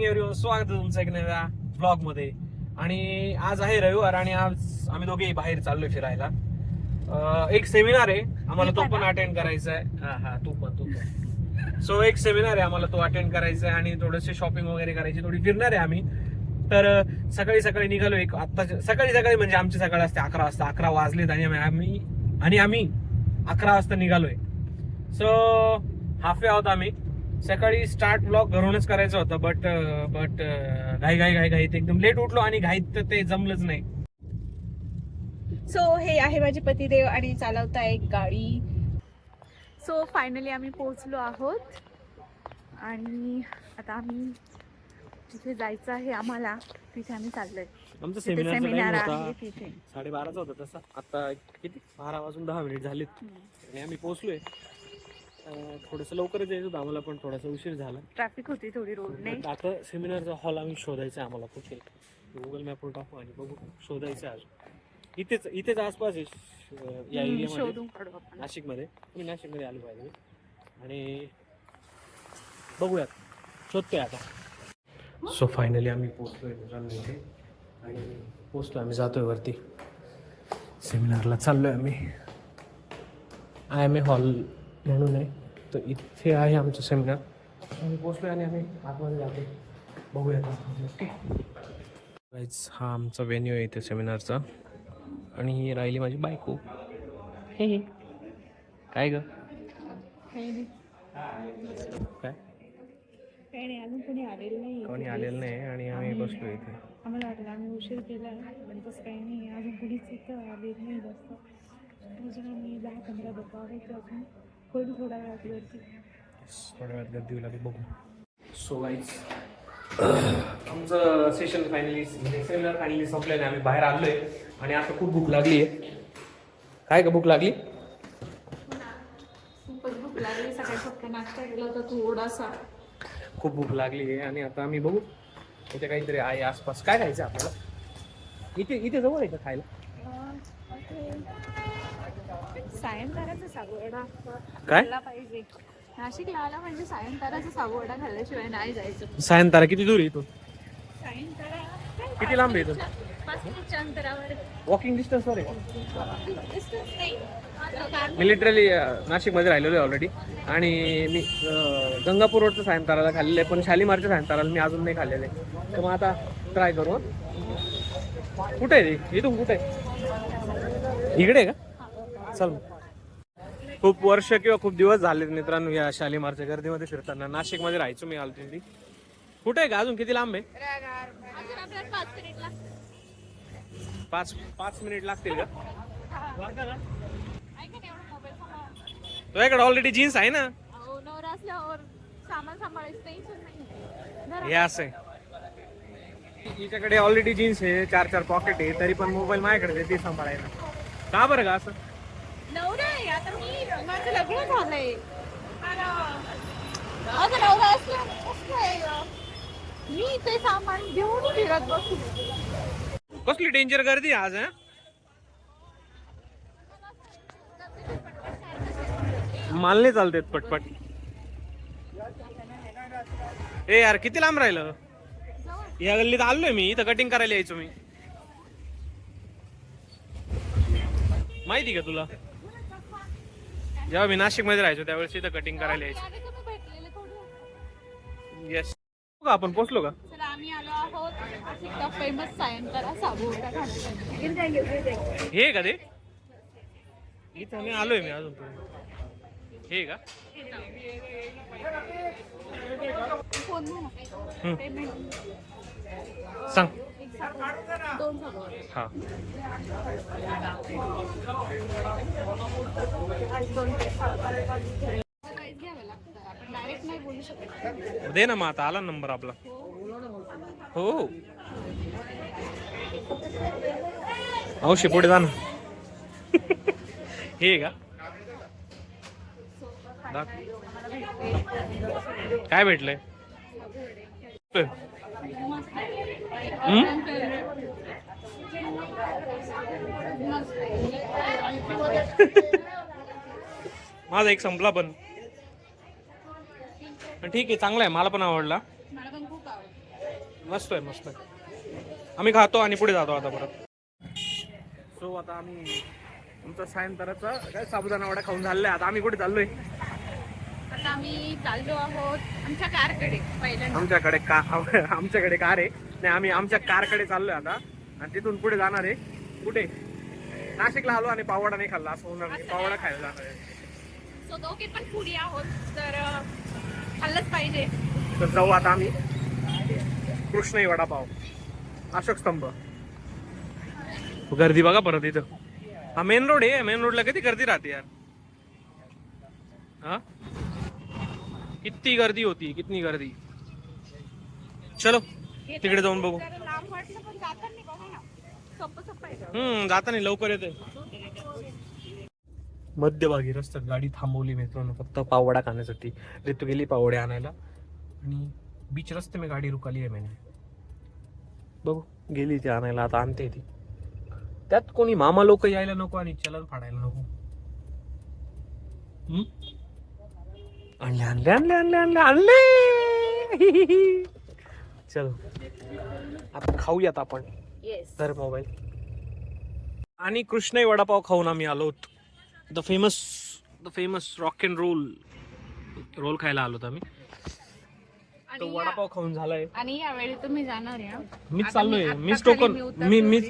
Morning everyone, स्वागत आहे तुमचं एक नव्या ब्लॉग मध्ये. आणि आज आहे रविवार आणि आज आम्ही दोघे बाहेर चाललोय फिरायला. एक सेमिनार आहे आम्हाला, तो पण अटेंड करायचा आहे. हा तू पण सो एक सेमिनार आहे आम्हाला, तो अटेंड करायचा आहे आणि थोडेसे शॉपिंग वगैरे करायची, थोडी फिरणार आहे आम्ही. तर सकाळी सकाळी निघालो. एक आता सकाळी म्हणजे आमची सकाळ असते 11 वाजता. 11 वाजलेत आणि आम्ही 11 वाजता निघालोय. सो हाफवे आहोत आम्ही. सकाळी स्टार्ट ब्लॉग घरूनच करायचं होतं, बट घाईत एकदम लेट उठलो आणि घाईत तर ते जमलंच नाही. सो हे आहे माझे पतिदेव आणि चालवता एक गाडी. सो फायनली आम्ही पोहोचलो आहोत आणि आता आम्ही जिथे जायचं आहे आम्हाला तिथे आम्ही चाललोय. आमचं सेमिनार आहे तिथे. 12:30 होतं तसं. आता किती 12 वाजून 10 मिनिट झालेत आणि आम्ही पोहोचलोय. थोडंसं लवकरच यायचं होतं आम्हाला, पण थोडासा उशीर झाला. ट्रॅफिक होती थोडी रोडने. आता सेमिनारचा हॉल आम्ही शोधायचा आम्हाला कुठे. गुगल मॅपवर टाकू आणि बघू, शोधायचं आहे अजून. इथेच आसपास आहे या एरियामध्ये, नाशिकमध्ये. मी नाशिकमध्ये आलो पाहिजे आणि बघूयात, शोधतोय आता. सो फायनली आम्ही पोहोचलोय इथे आणि आम्ही जातोय वरती. सेमिनारला चाललोय आम्ही. IMA हॉल म्हणून आहे, तर इथे आहे आमचं सेमिनार. आम्ही पोहोचलोय आणि आम्ही आतमध्ये जातो, बघूयात. ओके गाईज, हा आमचा व्हेन्यू आहे इथे सेमिनारचा. आणि ही राहिली माझी बायको. हे काय ग काय कोणी आलेलं नाही आणि आम्ही बसलो इथे. आम्हाला वाटलं आम्ही उशीर केला, पण तसं काही नाही. अजून कुणीच इथं आलेलं नाही जास्त. अजून आम्ही 10-15 लोक आहोत. अजून होईल थोड्या वेळात गर्दी. थोड्या वेळात गर्दी होईल, बघू. सो गाईज, आमचं सेशन सेमिनार फायनली संपलेलं आहे. आम्ही बाहेर आलोय आणि आता खूप भूक लागली आहे. काय का भूक लागली? खूपच भूक लागली. सकाळी फक्त नाश्ता केला होता थोडासा. खूप भूक लागली आहे आणि आता आम्ही बघू इथे काहीतरी आहे आसपास. काय खायचं आपल्याला? इथे जवळ आहे का खायला? सायंकाळाचा साबुवडा काय पाहिजे. नाशिकला आला म्हणजे सायंकाळाचा साबुवडा खाल्ल्याशिवाय नाही जायचं. सायंतारा किती दूर आहे इथून? सायंकाळा किती लांब आहे इथून? 5 मिनिटच्या अंतरावर. वॉकिंग डिस्टन्सवर आहे. मी लिटरली नाशिकमध्ये राहिलेलो आहे ऑलरेडी आणि मी गंगापूर रोडचं सायंताराला खाल्लेलं आहे, पण शालीमारच्या सायंताराला मी अजून नाही खाल्लेलं आहे. तर मग आता ट्राय करू. कुठे आहे ते? इथून कुठे आहे? इकडे आहे का? चल. खूप वर्ष किंवा खूप दिवस झाले मित्रांनो या शालीमारच्या गर्दीमध्ये फिरताना. नाशिकमध्ये राहायचो मी ऑलरेडी. कुठे आहे का? अजून किती लांब आहे? 5 मिनिट लागतील का? तुझ्याकडे ऑलरेडी जीन्स आहे ना? हे असं आहे, हिच्याकडे ऑलरेडी जीन्स आहे, 4 पॉकेट आहे, तरी पण मोबाईल माझ्याकडे ते सांभाळायला. का बरं का असं? आता माझं लग्न झालंय. माझं नवरा असलं मी ते सामान घेऊन फिरत बसू. कसली डेंजर गर्दी आज. माल नाही चालतेत पटपट. ए यार, किती लांब राहिलं? या गल्लीत आलोय मी, इथं कटिंग करायला यायचो मी. माहिती का तुला? जेव्हा मी नाशिक मध्ये राहायचो त्यावेळेस इथं कटिंग करायला यायचो. येस. आपण पोहोचलो का? आम्ही आलो आहोत फेमस सायंकाळा साबुवडा खाण्यासाठी. हे का ते? इथं मी आलोय मी अजून. हे का? सांग. 2 साबुवडा. हा. दे ना मग, आता आला नंबर आपला. हो औषध पुढे जा ना. हे का? काय भेटलंय? माझा एक संपला पण ठीक आहे, चांगला आहे, मला पण आवडला. मस्त आहे मस्त आहे. आम्ही खातो आणि पुढे जातो आता परत. सो आता आम्ही आमचा सायंकाळचा काय साबुदाणा वडा खाऊन झालेला आहे. आता आम्ही कुठे चाललोय? आता आम्ही चाललो आहोत आमच्या कारकडे. पहिल्यांदा आमच्याकडे कार आहे. नाही, आम्ही आमच्या कारकडे चाललोय आता आणि तिथून पुढे जाणार आहे. कुठे? नाशिकला आलो आणि पावडा नाही खाल्ला असं होणार नाही. पावडा खायला जाणार आहे. सो दोघे पण फुडी आहोत तर खाल्लंच पाहिजे. तर जाऊ आता आम्ही. कृष्णाई वडापाव, अशोक स्तंभ. गर्दी बघा परत इथं. हा मेन रोड आहे. मेन रोडला किती गर्दी राहते यार. हा किती गर्दी होती, किती गर्दी. चलो तिकडे जाऊन बघू. लांब वाटलं पण जाताना बघा ना, सोपं सोपं आहे. जाता नाही लवकर येते. मध्यभागी रस्त्यात गाडी थांबवली मित्रांनो फक्त पावडा खाण्यासाठी. ऋतू गेली पावडे आणायला आणि बीच रस्ते में गाडी रुकाली आहे मैंने. बघू गेली ती आणायला, आता आणते ती. त्यात कोणी मामा लोक यायला नको आणि चलन फाडायला नको. आणले आणले आणले आणले आणले आणले. चलो आता खाऊयात आपण. येस. तर मोबाईल आणि कृष्णाई वडापाव खाऊन आम्ही आलो. The famous rock and roll खायला आलो आम्ही. तो वडापाव खाऊन झालाय आणि यावेळी तुम्ही जाणार आहे? मीच चाललोय.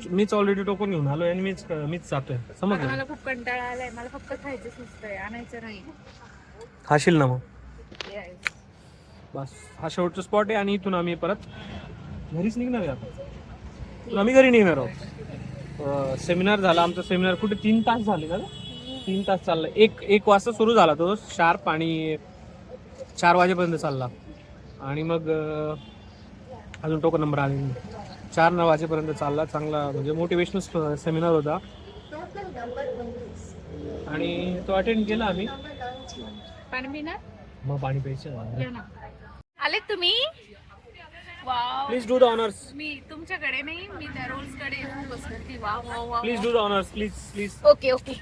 मीच ऑलरेडी टोकन घेऊन आलोय आणि मीच जातोय. समजलं? मला खूप कंटाळा आलाय. मला फक्त खायचं सुचतंय, आणायचं नाही. खाशील ना मग? Yes. बस हा शेवटचा स्पॉट आहे आणि इथून आम्ही परत घरीच निघणार आहे. आता आम्ही घरी निघणार आहोत. सेमिनार झाला आमचा. सेमिनार कुठे 3 तास झाले ना? 3 तास चालला. एक वाजता सुरू झाला तो शार्प आणि 4 वाजेपर्यंत चालला. आणि मग अजून टोकन नंबर आले नाही. 4 वाजेपर्यंत चालला. चांगला म्हणजे मोटिवेशनल सेमिनार होता आणि तो अटेंड केला आम्ही. पाणी पिणार? मग पाणी प्यायचं. आलेत तुम्ही? Wow. Please do the honours. मी तुमच्याकडे नाही, मी त्या रोल्स कडे फोकस करते. Wow wow wow. Please do the honours. Please. Okay okay.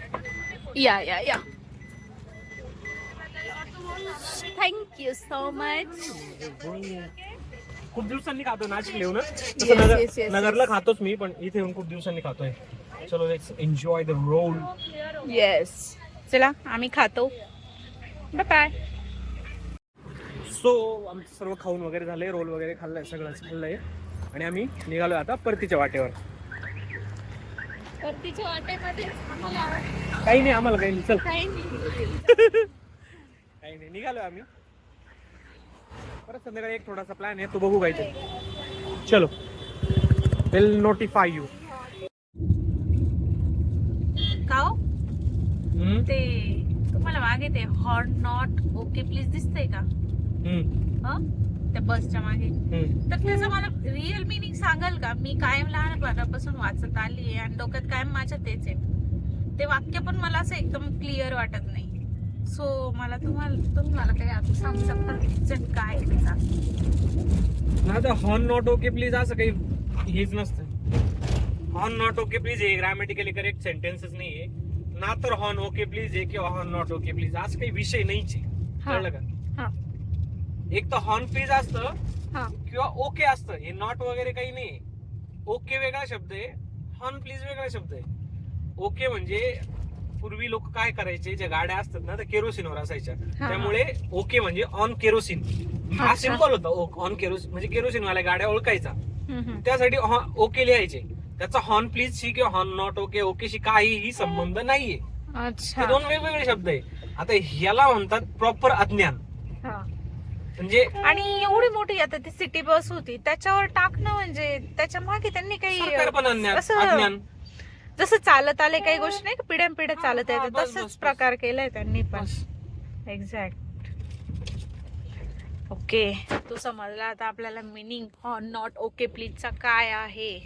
या थँक्यू सो मच. खूप दिवसांनी खातो नाशिक येऊन. yes. नगरला खातोच मी, पण इथे येऊन खूप दिवसांनी खातोय. चलो let's enjoy the roll. Yes. चला आम्ही खातो. Bye bye. सो आमचं सर्व खाऊन वगैरे झालंय. रोल वगैरे खाल्लंय, सगळंच खाल्लंय आणि आम्ही निघालोय आता परतीच्या वाटेवर. परतीच्या वाटेमध्ये काही नाही आम्हाला, काही नाही. चल काही नाही. काही नाही, निघालोय आम्ही. परत संध्याकाळी एक थोडासा प्लॅन आहे, तो बघू काय ते. चलो विल नोटिफाय यू. काओ ते तुम्हाला मागे ते हॉर्न नॉट ओके प्लीज दिसतंय का? त्या बसच्या मागे. तर त्याचं मला रिअल मिनिंग सांगाल का? मी कायम लहानपणापासून वाचत आली आहे आणि डोक्यात कायम माझ्या तेच आहे. ते वाक्य पण मला असं एकदम क्लिअर वाटत नाही. सो मला तुम्ही मला काही आता सांगू शकता रिझन काय आहे त्याचा? आता हॉर्न नॉट ओके प्लीज असं काही हेच नसतं. हॉर्न नॉट ओके प्लीज हे ग्रामॅटिकली करेक्ट सेंटेन्सच नाहीये ना. तर हॉर्न ओके प्लीज आहे किंवा हॉर्न नॉट ओके प्लीज असं काही विषय नाहीच आहे. कळलं का? एक तर हॉर्न प्लीज असतं किंवा ओके असतं. हे नॉट वगैरे काही नाही. ओके वेगळा शब्द आहे, हॉर्न प्लीज वेगळा शब्द आहे. ओके म्हणजे पूर्वी लोक काय करायचे, ज्या गाड्या असतात ना त्या केरोसिनवर असायच्या, त्यामुळे ओके म्हणजे ऑन केरोसिन हा सिम्पल होता. ऑन केरोसिन म्हणजे केरोसिन वाल्या गाड्या ओळखायचा, त्यासाठी ओके लिहायचे. त्याचा हॉर्न प्लीज शी किंवा हॉर्न नॉट ओके ओकेशी काहीही संबंध नाहीये. हे 2 वेगवेगळे शब्द आहे. आता ह्याला म्हणतात प्रॉपर अज्ञान. म्हणजे आणि एवढी मोठी आता ती सिटी बस होती त्याच्यावर टाकणं म्हणजे त्याच्या मागे त्यांनी काही असं जसं चालत आले काही गोष्टी नाही का, पिढ्यान पिढ्या चालत आहे तसंच प्रकार केलाय त्यांनी पण. एक्झॅक्ट. ओके, तो समजला आता आपल्याला मिनिंग हॉर्न नॉट ओके प्लीजचा काय आहे.